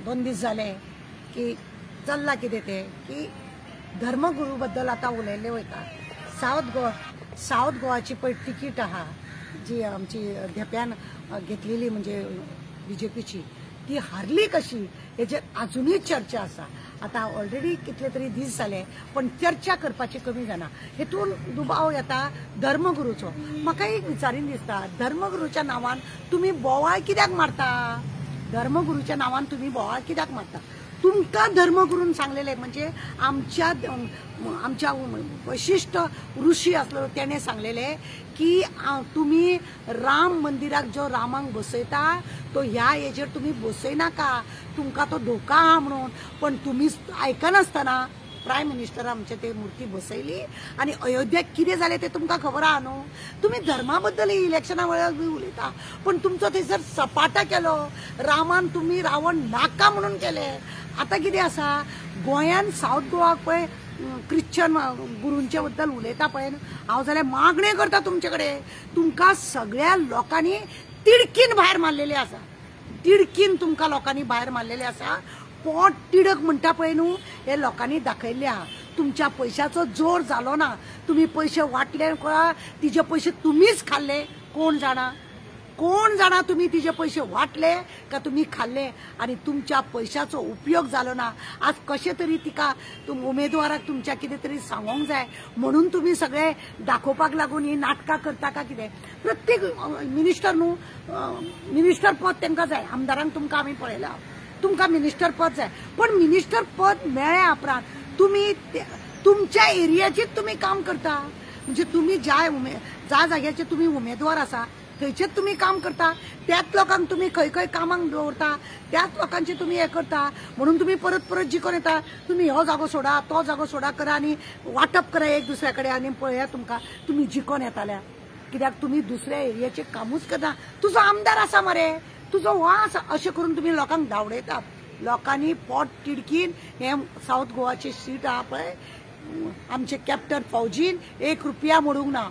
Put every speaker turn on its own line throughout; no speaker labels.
2 दीस जाले की चल्ला कितें ते की धर्मगुरू बद्दल आता उलयल्ले वयता। साऊथ गोवाची पळय तिकीट आहा जी आमची धेप्यान घेतलेली म्हणजे बीजेपीची ती हारली कशी हेचेर अजूनही चर्चा आसा। आता ऑलरेडी कितले तरी दीस जाले पण चर्चा करपाची कमी जाना। हेतून दुबाव येता धर्मगुरूचो। म्हाका एक विचारीन दिसता धर्मगुरूच्या नांवान तुम्ही बोवाळ कित्याक मारता? धर्मगुरूच्या नांवान तुम्ही बोवाळ कित्याक मारता? तुमकां धर्मगुरून सांगलेले म्हणजे आमच्या वशिष्ठ ऋषी असलो त्याने सांगलेले की तुम्ही राम मंदिराक जो रामांक बसयता तो ह्या हेजेर तुम्ही बसयनाका, तुमकां तो धोका आहा म्हणून। पण तुम्ही आयकनासतना प्रायम मिनिस्टर आमचे ते मूर्ती बसयली आणि अयोध्येक कितें जालें ते तुमकां खबर आहा न्हू। तुम्ही धर्माबद्दल इलेक्शना वेळार बी उलयता पण तुमचो थंयसर सपाटा केलो, रामान तुम्ही रावण नाका म्हणून केले। आता कितें आसा गोंयान साऊथ गोवाक पळय क्रिश्चन गुरूंचे बद्दल उलयता पळय हांव जाल्यार मागणी करता तुमचे कडेन तुमकां सगळ्या लोकांनी तिडकीन भायर मारलेले आसा। तिडकीन तुमकां लोकांनी भायर मारलेले आसा। पोट तिडक म्हणटा पळय न्हू हे लोकांनी दाखयल्ले आहा। तुमच्या पैशाचो जोर जालो ना, तुम्ही पैसे वाटले कळा तिचे पैसे तुम्हीच खाल्ले कोण जाणा तुम्ही तिचे पैसे वाटले का तुम्ही खाल्ले आणि तुमच्या पैशाचो उपयोग जालो ना। आज कशे तरी तिका उमेदवाराक तुमच्या कितें तरी सांगोंक जाय म्हणून तुम्ही सगळे दाखोवपाक लागून ही नाटकां करता का कितें? प्रत्येक मिनिस्टर न्हू मिनिस्टर पद तांकां जाय। आमदारांक तुमकां आमी पळयला तुमकां मिनिस्टर पद जाय पण मिनिस्टर पद मेळ्या उपरांत तुम्ही तुमच्या एरियाचेच तुम्ही काम करता म्हणजे तुम्ही ज्या जाग्याचे तुम्ही उमेदवार आसा थंयचेच तुम्ही काम करता। त्याच लोकांक तुम्ही खंय खंय कामाक दवरता त्याच लोकांचे तुम्ही हे करता म्हणून तुम्ही परत परत जिखून येता। तुम्ही हो जागो सोडा तो जागो सोडा करा आणि वाटप करा एक दुसऱ्या कडेन आणि पळया तुमकां तुम्ही जिखून येताल्या कित्याक तुम्ही दुसऱ्या एरियाचे कामूच करता। तुजो आमदार आसा मरे तुजो वास अशें करून तुम्ही लोकांक धांवडयता। लोकांनी पोट तिडकीन हे साऊथ गोवाचे सीट आहा पळय आमचे कॅप्टन फौजीन 1 रुपया मोडूंक ना,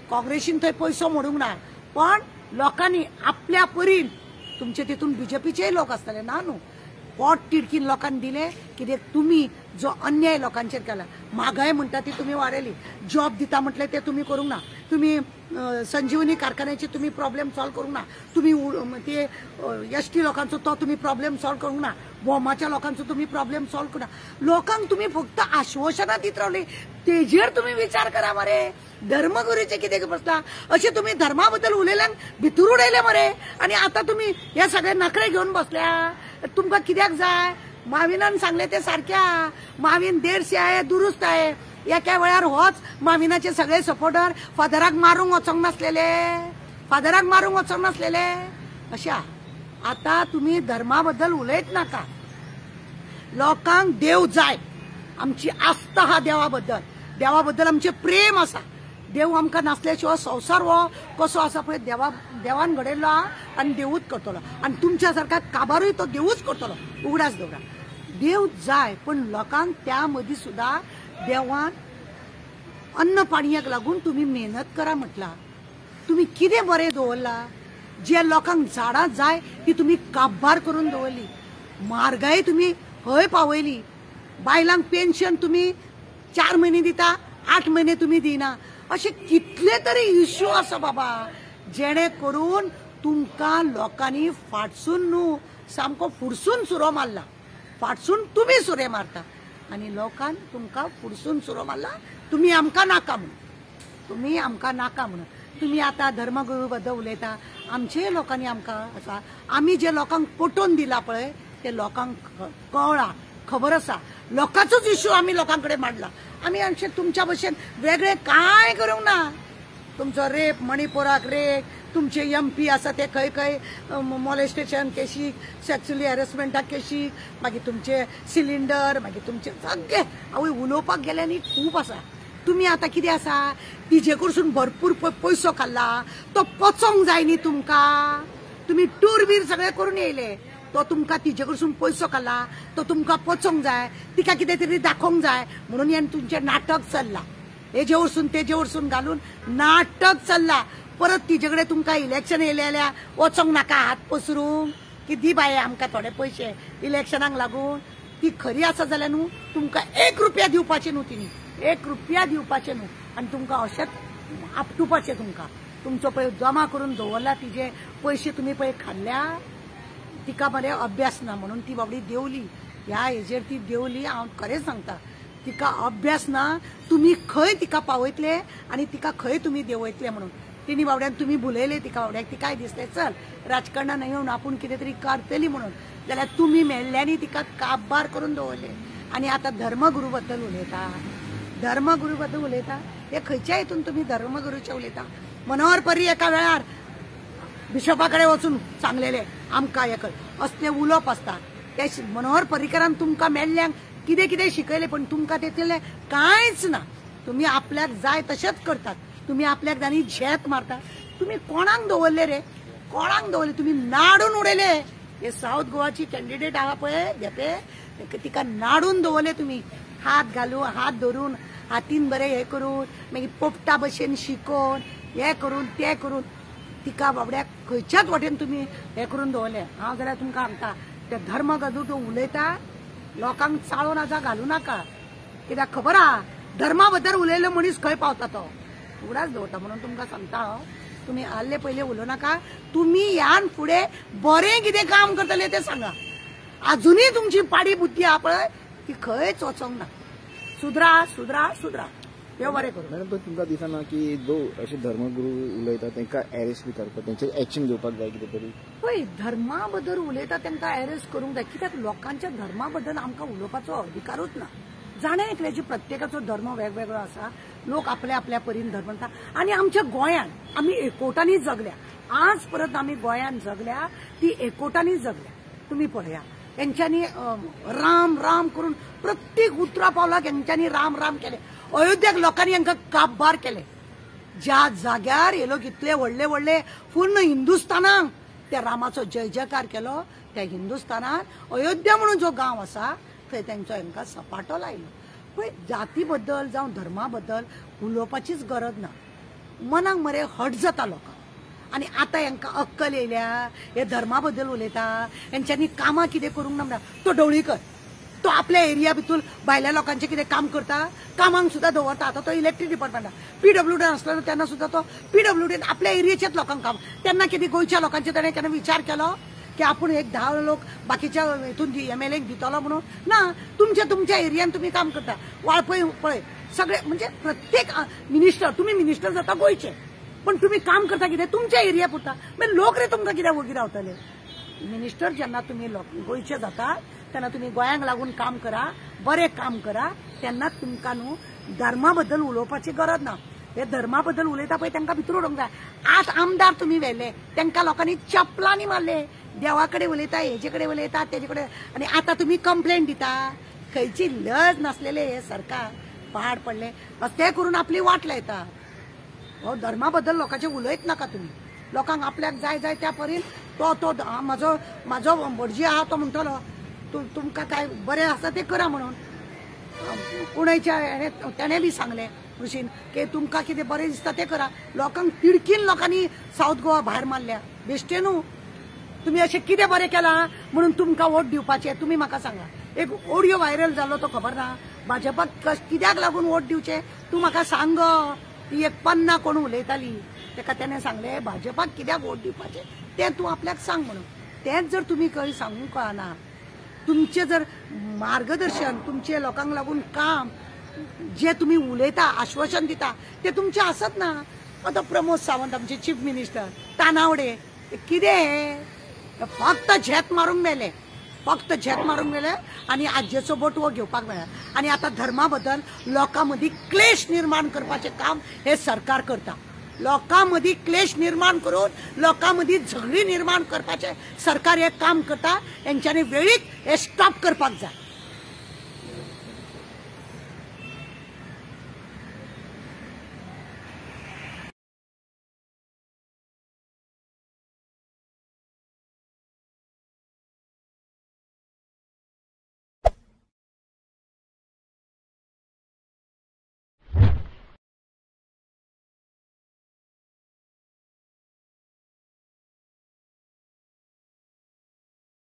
काँग्रेसीन थंय पयसो मोडूंक ना पण लोकांनी आपल्या परीन तुमचे तितून बीजेपीचे लोक असतले ना न्हू पोट तिडकीन लोकांनी दिले कित्याक तुम्ही जो अन्याय लोकांचेर केला म्हागाय म्हणटा ती तुम्ही वाडयली, जॉब दिता म्हटले ते तुम्ही करूंक ना, तुम्ही संजीवनी कारखान्याचे तुम्ही प्रॉब्लेम सॉल्व करूंक ना, तुम्ही ते एसटी लोकांचो तो तुम्ही प्रॉब्लेम सॉल्व करूंक ना, बोमाच्या लोकांचो तुम्ही प्रॉब्लेम सॉल्व करूंक ना। लोकांक तुम्ही फक्त आश्वासनां दित रावली तेजेर तुम्ही विचार करा मरे। धर्मगुरूचे कितें बसला अशें तुम्ही धर्माबद्दल उलयल्यांक भितर उडयले मरे आणि आता तुम्ही हे सगळे नखरे घेवन बसल्या। तुमकां कित्याक जाय? माविनान सांगले ते सारख्या माविन देर से आहे दुरुस्त आहे। एका वेळार होच माविनाचे सगळे सपोर्टर फादराक मारूंक वचोंक नासलेले अशा। आता तुम्ही धर्माबद्दल उलयत नाका। लोकांक देव जाय, आमची आस्था हा देवाबद्दल आमचे प्रेम आसा। देव आमकां नासल्याशिवाय संसार हो कसो आसा पळय देवान घडयल्लो आहा आनी देवूच करतलो आनी तुमच्या सारका काबारूय तो देवूच करतलो उगडास दवरा। देव जाय पण लोकांक त्या मदीं सुद्धा देवान अन्न पाणयाक लागून तुम्ही मेहनत करा म्हटला। तुम्ही कितें बरें दवरला? जे लोकांक झाडां जाय ती तुम्ही काबार करून दवरली, म्हारगाय तुम्ही हय पावयली, बायलांक पेन्शन तुम्ही 4 महिने दिता 8 महिने तुम्ही दिना। असे कितले तरी इश्यू आसा बाबा जेणे करून तुमकां लोकांनी फाटसून न्हू सामको फुडसून सुरो मारला। फाटसून तुम्ही सुरे मारता आणि लोकांन तुमकां फुडसून सुरो मारला। तुम्ही आमकां नाका म्हणून तुम्ही आता धर्मगुरू बद्दल उलयता। आमचे लोकांनी आमकां आसा आमी जे लोकांक पटोवन दिला पळय ते लोकांक कळ्ळा खबर आसा। लोकांचोच इश्यू आमी लोकांकडे मांडला। आमी आमचे तुमच्या भशेन वेगळे काय करूंक ना। तुमचो रेप मणिपुराक रेप तुमचे MP आसा ते खंय खंय मॉलेस्टेशन केशीक सेक्शुअली हॅरेसमेंटाक केशीक मागीर तुमचे सिलिंडर मागीर तुमचे सगळे आवय उलोवपाक गेले न्ही खूब आसा। तुम्ही आता कितें आसा तिजे कडसून भरपूर पयसो खाल्ला तो पचोंक जाय न्ही तुमकां। तुम्ही टूर बीर सगळे करून येयले तो तुमकां तिजे कडसून पयसो खाल्ला तो तुमकां पचोंक जाय तिका कितें तरी दाखोवंक जाय म्हणून हे तुमचे नाटक चल्ला। हेजे वरसून तेजे वरसून घालून नाटक चल्ला। परत तिजे कडेन तुमकां इलेक्शन येयले जाल्यार वचोंक नाका हात पसरूंक की दी बाये आमकां थोडे पयशे इलेक्शनाक लागून ती खरी आसा जाल्यार न्हू तुमकां 1 रुपया दिवपाचे न्हू तिणी 1 रुपया दिवपाचे न्हू आनी तुमकां अशेंच आपटुपाचे तुमचो पळय जमा करून दवरला तिजे पयशे तुमी पळय खाल्ल्या तिका बरे अभ्यास ना म्हणून ती बाबडी देवली ह्या हेजेर ती देवली हांव खरें सांगता तिका अभ्यास ना तुम्ही खंय तिका पावयतले आनी तिका खंय तुम्ही देवयतले म्हणून तिणी बाबड्यान तुम्ही बुलयले तिका बाबड्याक ती काय दिसले चल राजकारणान येवन आपूण कितें तरी करतली म्हणून जाल्यार तुम्ही मेळ्ळ्यांनी तिका काबार करून दवरले आनी आतां धर्मगुरू बद्दल उलयता हे खंयच्या हितून तुम्ही धर्मगुरूचे उलयता मनोहर पर्री एका वेळार बिशपा कडेन वचून सांगलेले आमकां हे कर असले उलोवप आसता ते मनोहर पर्रीकरान तुमकां मेळ्ळ्यांक कितें कितें शिकयले पण तुमकां तेतले कांयच ना तुम्ही आपल्याक जाय तशेंच करतात तुम्ही आपल्याक जाणी झेत मारता तुम्ही कोणाक दवरले रे कोणाक दवरले तुम्ही नाडून उडयले हे साऊथ गोवाची कॅन्डिडेट आहा पळय घेपे तिका नाडून दवरले तुम्ही हात घालून हात धरून हातीन बरे हे करून मागीर पोपटा भशेन शिकोवन हे करून ते करून तिका बाबड्याक खंयच्याच वाटेन तुम्ही हे करून दवरले हांव जाल्यार तुमकां सांगता ते धर्मगदू तूं उलयता लोकांक चाळो नाजा घालू नाका कित्याक खबर आहा धर्मा बद्दल उलयलो मनीस खंय पावता तो उगडाच दवरता म्हणून तुमकां सांगता हांव तुम्ही आल्ले पयले उलोव नाका तुम्ही ह्यान फुडें बरें कितें काम करतले ते सांगा अजुनूय तुमची पाडी बुद्धी आहा पळय ती खंयच वचोंक ना सुधरा देव बरें करूं
मॅडम पण तुमकां दिसना की जो अशे धर्मगुरू उलयता तांकां अरेस्ट बी करपाक तेंचेर एक्शन घेवपाक जाय कितें तरी
पळय धर्मा बद्दल उलयता तांकां अरेस्ट करूंक जाय कित्याक लोकांच्या धर्मा बद्दल आमकां उलोवपाचो अधिकारूच ना जाणे एकल्याची प्रत्येकाचो धर्म वेगवेगळो आसा लोक आपल्या आपल्या परीन धर्म म्हणटा आनी आमच्या गोंयान आमी एकोटांनी जगल्या आज परत आमी गोंयान जगल्या ती एकोटांनी जगल्या तुम्ही पळया तेंच्यांनी राम राम करून प्रत्येक उतरा पावलाक तेंच्यांनी राम राम केले अयोध्याक लोकांनी हांकां काबार केले ज्या जाग्यार हे लोक इतले व्हडले व्हडले पूर्ण हिंदुस्थानाक त्या रामाचो जय जयकार केलो त्या हिंदुस्थानात अयोध्या म्हणून जो गांव आसा थंय तेंचो हांकां सपाटो लायलो पळय जाती बद्दल जावं धर्मा बद्दल उलोवपाचीच गरज ना मनाक मरे हट जाता लोकांक आनी आतां हांकां अक्कल येयल्या हे धर्मा बद्दल उलयता हेंच्यांनी कामां कितें करूंक ना म्हणटा तो ढवळीकर तो आपल्या एरिया भितूर भायल्या लोकांचे कितें काम करता कामांक सुद्दां दवरता आतां तो इलेक्ट्रीक डिपार्टमेंटान PWD आसलो तेन्ना सुद्दां तो PWDन आपल्या एरियेच्याच लोकांक काम तेन्ना कितें गोंयच्या लोकांचे ताणें केन्ना विचार केलो की आपूण एक 10 लोक बाकीच्या हितून MLAक दितलो म्हणून ना तुमच्या एरियान तुम्ही काम करता वाळपय पळय सगळे म्हणजे प्रत्येक मिनिस्टर तुम्ही मिनिस्टर जाता गोंयचे पण तुम्ही काम करता कितें तुमच्या एरिया पुरता मागीर लोक रे तुमकां कित्याक वगी रावतले मिनिस्टर जेन्ना तुम्ही गोंयचे जाता तेन्ना तुम्ही गोंयांक लागून काम करा बरें काम करा तेन्ना तुमकां न्हू धर्मा बद्दल उलोवपाची गरज ना हे धर्मा बद्दल उलयता पळय तांकां भितर उडोवंक जाय 8 आमदार तुम्ही व्हेले तांकां लोकांनी चपलांनी मारले देवा कडेन उलयता हेजे कडेन उलयता तेजे कडेन आनी आतां तुम्ही कंप्लेंट दिता खंयची लज नासलेले हे सरकार पाड पडले ते करून आपली वाट लायता हो धर्मा बद्दल लोकांचे उलयत नाका तुम्ही लोकांक आपल्याक जाय जाय त्या परीन तो म्हाजो भटजी आहा तो म्हणटलो तुमकां काय बरें आसा ते करा म्हणून कुणयच्या तेणें बी सांगलें ऋषीन की तुमकां कितें बरें दिसता तें करा लोकांक तिडकीन लोकांनी साऊथ गोवा भायर मारल्या बेश्टे न्हू तुम्ही अशें कितें बरें केलां म्हणून तुमकां वोट दिवपाचें तुमी म्हाका सांगा एक ऑडियो व्हायरल जालो तो खबर ना भाजपाक कित्याक लागून वोट दिवचें तूं म्हाका सांग ती एक पन्ना कोण उलयताली ताका तेणें सांगलें भाजपाक कित्याक वोट दिवपाचें तें तूं आपल्याक सांग म्हणून तेंच जर तुमी खंय सांगूंक कळना तुमचें जर मार्गदर्शन तुमचें लोकांक लागून काम जे तुम्ही उलयता आश्वासन दिता ते तुमचें आसत ना आतां प्रमोद सावंत आमचे चीफ मिनिस्टर तानावडे कितें फक्त झेत मारूंक मेले आनी आज्जेचो बटवो घेवपाक मेळ्ळा आनी आतां धर्मा बद्दल लोकां मदीं क्लेश निर्माण करपाचें काम हे सरकार करता लोकां मदीं क्लेश निर्माण करून लोकां मदीं झगडी निर्माण करपाचें सरकार हे काम करता हेंच्यांनी वेळीच हे स्टॉप करपाक जाय